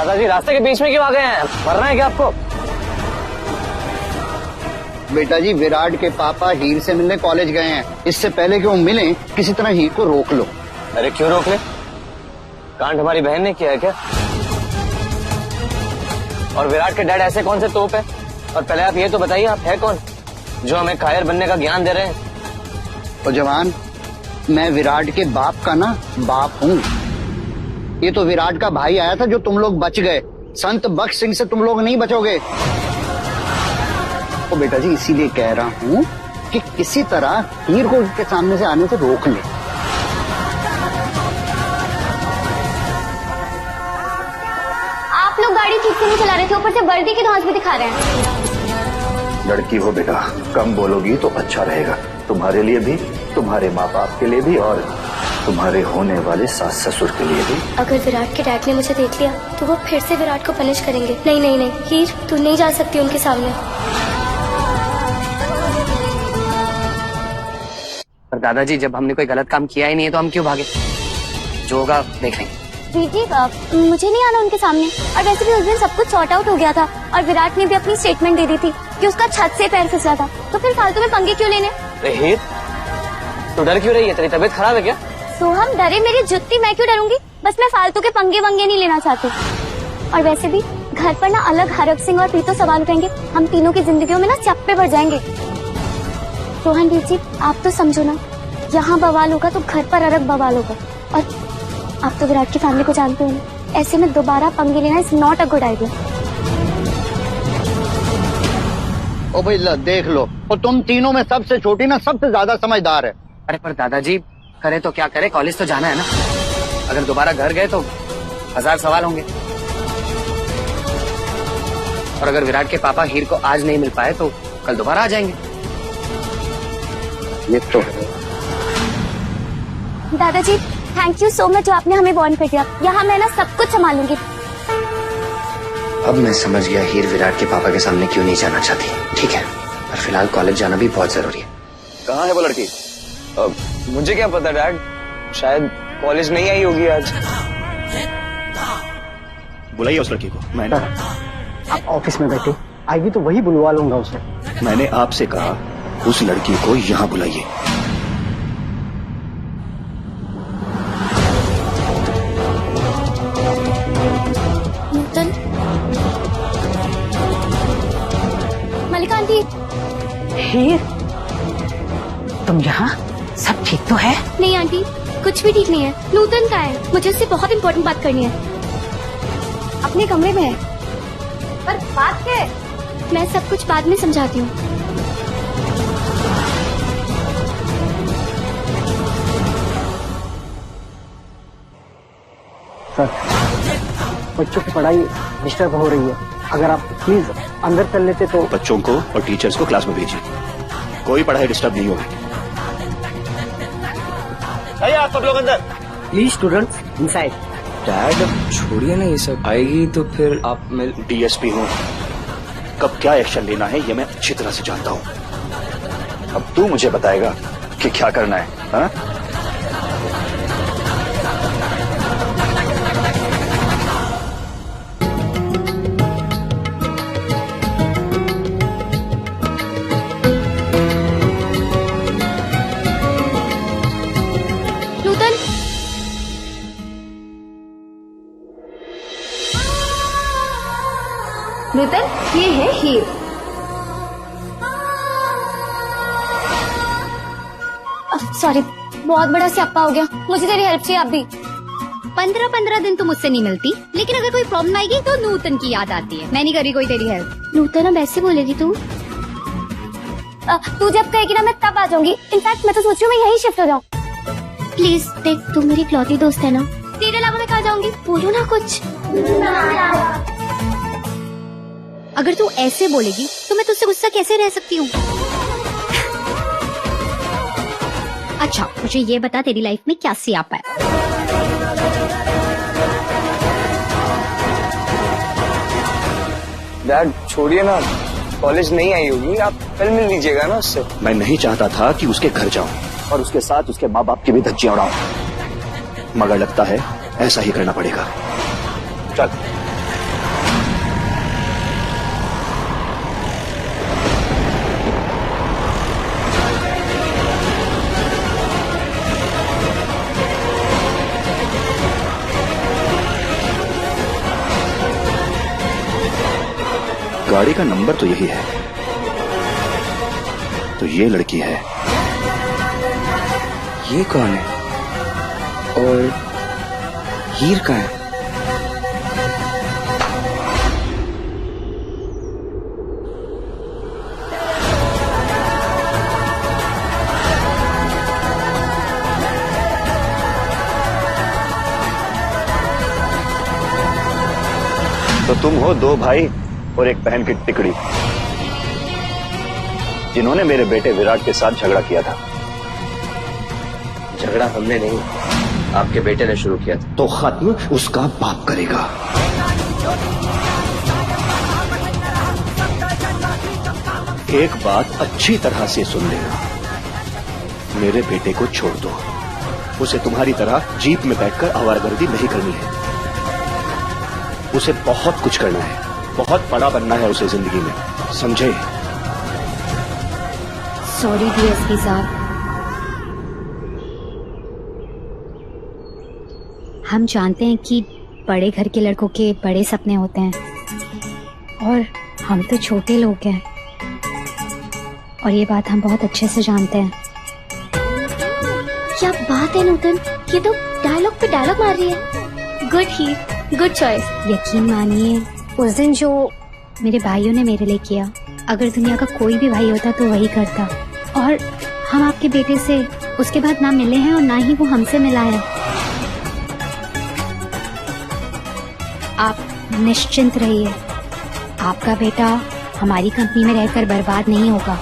दादाजी रास्ते के बीच में क्यों आ गए हैं? मरना है क्या आपको? बेटा जी, विराट के पापा हीर से मिलने कॉलेज गए हैं। इससे पहले कि वो मिले, किसी तरह हीर को रोक लो। अरे क्यों रोक ले? कांड हमारी बहन ने किया है क्या? और विराट के डैड ऐसे कौन से तोप है? और पहले आप ये तो बताइए, आप है कौन जो हमें कायर बनने का ज्ञान दे रहे हैं? और जवान, मैं विराट के बाप का ना बाप हूँ। ये तो विराट का भाई आया था जो तुम लोग बच गए। संत बख्श सिंह से तुम लोग नहीं बचोगे। तो बेटा जी, इसीलिए कह रहा हूँ कि किसी तरह हीर को उसके सामने से आने से रोक ले। आप लोग गाड़ी ठीक से नहीं चला रहे थे, ऊपर से वर्दी की धौंस भी दिखा रहे हैं। लड़की हो बेटा, कम बोलोगी तो अच्छा रहेगा, तुम्हारे लिए भी, तुम्हारे माँ बाप के लिए भी, और तुम्हारे होने वाले सास ससुर के लिए भी। अगर विराट के डैड ने मुझे देख लिया तो वो फिर से विराट को पनिश करेंगे। नहीं नहीं नहीं हीर, तू नहीं जा सकती उनके सामने। पर दादाजी, जब हमने कोई गलत काम किया ही नहीं है तो हम क्यों भागे? जो होगा देख लेंगे। दीदी, मुझे नहीं आना उनके सामने। और वैसे भी उस दिन सब कुछ सॉर्ट आउट हो गया था और विराट ने भी अपनी स्टेटमेंट दे दी थी कि उसका छत से पैर फिसला था, तो फिर फालतू में पंगे क्यों लेने? हीर, तू डर क्यों रही है? तेरी तबीयत खराब है क्या? सोहम डरे मेरी जुत्ती, मैं क्यों डरूंगी? बस मैं फालतू के पंगे वंगे नहीं लेना चाहती। और वैसे भी घर पर ना अलग हरक सिंह और प्रीतो सवाल उठाएंगे। हम तीनों की जिंदगियों में ना चप्पे बढ़ जाएंगे। रोहन वीर जी, आप तो समझो ना, यहाँ बवाल होगा तो घर पर अलग बवाल होगा। और आप तो विराट की फैमिली को जानते हो ना, ऐसे में दोबारा पंगे लेना is not a good idea. ओ भाई देख लो, और तुम तीनों में सबसे छोटी ना सबसे ज्यादा समझदार है। अरे पर दादाजी, करे तो क्या करे, कॉलेज तो जाना है ना। अगर दोबारा घर गए तो 1000 सवाल होंगे। और अगर विराट के पापा हीर को आज नहीं मिल पाए तो कल दोबारा आ जाएंगे। ये तो दादाजी, थैंक यू सो मच जो आपने हमें वार्न कर दिया। यहाँ मैं ना सब कुछ संभालूंगी। अब मैं समझ गया हीर विराट के पापा के सामने क्यों नहीं जाना चाहती। ठीक है, पर फिलहाल कॉलेज जाना भी बहुत जरूरी है। कहाँ है वो लड़की? मुझे क्या पता डैड, शायद कॉलेज नहीं आई होगी आज। बुलाइए उस लड़की को। मैंने आप ऑफिस में बैठे, आएगी तो वही बुलवा लूंगा उसे। मैंने आपसे कहा उस लड़की को यहाँ बुलाइए। नूतन, मल्लिका आंटी। हीर, तुम यहाँ? सब ठीक तो है? नहीं आंटी, कुछ भी ठीक नहीं है। नूतन का है, मुझे उससे बहुत इम्पोर्टेंट बात करनी है। अपने कमरे में है। पर बात क्या है? मैं सब कुछ बाद में समझाती हूँ। सर, बच्चों की पढ़ाई डिस्टर्ब हो रही है। अगर आप प्लीज अंदर चल लेते तो। बच्चों को और टीचर्स को क्लास में भेजिए, कोई पढ़ाई डिस्टर्ब नहीं होगी। आइए आप सब लोग अंदर। Please students inside. डैड छोड़िए ना ये सब, आएगी तो फिर आप मैं डीएसपी हूँ, कब क्या एक्शन लेना है ये मैं अच्छी तरह से जानता हूँ। अब तू मुझे बताएगा कि क्या करना है, हा? नूतन, ये है हीर। सॉरी, बहुत बड़ा स्यापा हो गया। मुझे तेरी हेल्प चाहिए अभी। 15 दिन तो मुझसे नहीं मिलती, लेकिन अगर कोई प्रॉब्लम आएगी तो नूतन की याद आती है। मैं नहीं करी कोई तेरी हेल्प। नूतन, अब ऐसे बोलेगी तू? तू जब कहेगी ना मैं तब आ जाऊंगी। इनफैक्ट मैं तो सोच रही हूँ मैं यही शिफ्ट हो जाऊँ। प्लीज देख, तू मेरी इकलौती दोस्त है ना, तेरे अलावा मैं कहाँ जाऊंगी? बोलो ना कुछ। अगर तू ऐसे बोलेगी तो मैं तुझसे गुस्सा कैसे रह सकती हूँ? अच्छा, मुझे ये बता तेरी लाइफ में क्या सियापा है? डैड छोड़िए ना, कॉलेज नहीं आई होगी, आप कल मिल लीजिएगा ना उससे। मैं नहीं चाहता था कि उसके घर जाऊं और उसके साथ उसके माँ बाप की भी धज्जियां उड़ाऊं, मगर लगता है ऐसा ही करना पड़ेगा। चल। गाड़ी का नंबर तो यही है, तो ये लड़की है। ये कौन है और हीर कहाँ है? तो तुम हो दो भाई और एक बहन की टिकड़ी, जिन्होंने मेरे बेटे विराट के साथ झगड़ा किया था। झगड़ा हमने नहीं, आपके बेटे ने शुरू किया था। तो खत्म उसका बाप करेगा। एक बात अच्छी तरह से सुन लेना, मेरे बेटे को छोड़ दो। उसे तुम्हारी तरह जीप में बैठकर आवारागर्दी नहीं करनी है। उसे बहुत कुछ करना है, बहुत बड़ा बनना है उसे जिंदगी में, समझे? सॉरी डीएसपी साहब, हम जानते हैं कि बड़े घर के लड़कों के बड़े सपने होते हैं और हम तो छोटे लोग हैं, और ये बात हम बहुत अच्छे से जानते हैं। क्या बात है नूतन, ये तो डायलॉग पे डायलॉग मार रही है। गुड ही, गुड चॉइस। यकीन मानिए, उस दिन जो मेरे भाइयों ने मेरे लिए किया, अगर दुनिया का कोई भी भाई होता तो वही करता। और हम आपके बेटे से उसके बाद ना मिले हैं और ना ही वो हमसे मिला है। आप निश्चिंत रहिए, आपका बेटा हमारी कंपनी में रहकर बर्बाद नहीं होगा।